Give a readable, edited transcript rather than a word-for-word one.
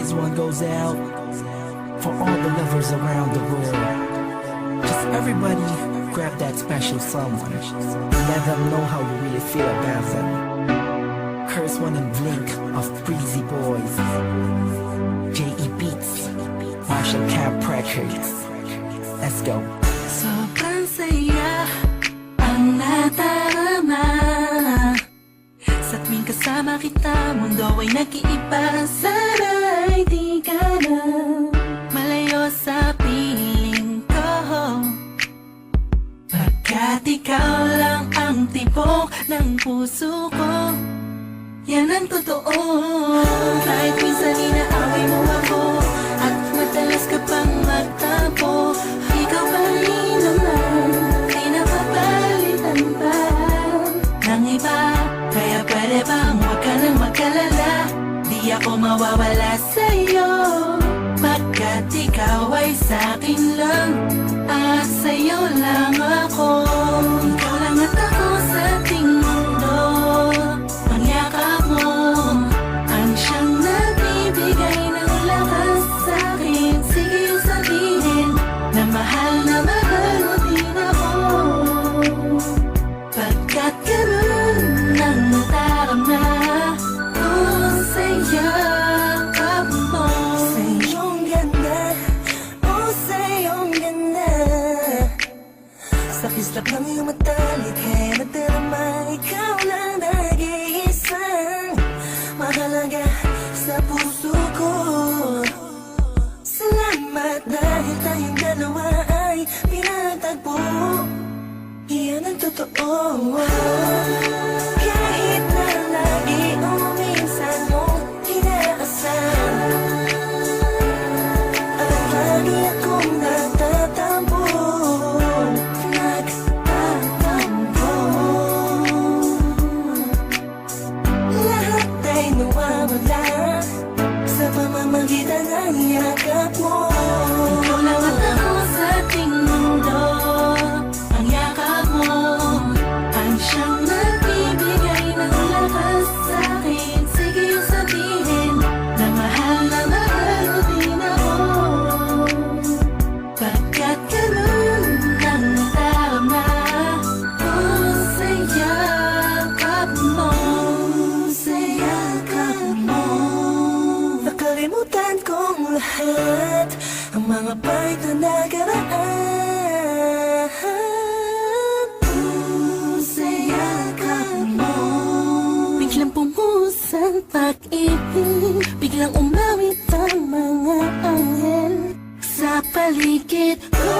This one goes out for all the lovers around the world. Just everybody grab that special someone and let them know how you really feel about them. Curse one and Blink of Breezy Boys, J.E. Beats, Marshall Camp Records. Let's go. Sobrang saya ang nadarama sa tuwing kasama kita. Mundo ay nag-iiba. Sana'y di ka na malayo sa piling ko, pagkat ikaw lang ang tibok ng puso ko. Yan ang totoo. Kahit minsan inaaway mo ako at madalas ka pang magtampo, ikaw pa rin naman, di napapalitan pa ng iba. Kaya pwede bang huwag ka nang mag-alala, di ako mawawala sa'yo, pagkat ikaw ay sa'kin lang at sa'yo lang ako. Ikaw lang at ako sa ating mundo. Ang yakap mo ang siyang nagbibigay ng lakas sa'kin. Sige yung sabihin na mahal mo din ako, pagkat ganun ang nadarama ko sa yakap mo. Sa iyong ganda, oh sa iyong ganda, sa kislap ng iyong mata, likha nadarama, ikaw lang nag-iisang mahalaga sa puso ko. Salamat dahil tayong dalawa ay pinatagpo. Iyan ang totoo. Kahit na lagi o minsan mong inaasal, at lagi akong nagtatampo. Lahat ay nawawala sa pamamagitan ng yakap mo. Ikaw lang at ako sa ating mundo. Ang yakap mo ang siyang nagbibigay ng lakas sa'kin. Sige yung sabihin na mahal mo din ako, pagkat ganun ang nadarama ko sa yakap mo. Sa yakap mo. Nakalimutan kong lahat, ang mga pahit na nakaraan. Sa yakap mo. Biglang pumuhos ang pag-ibig, biglang umawit ang mga anghel sa paligid ko.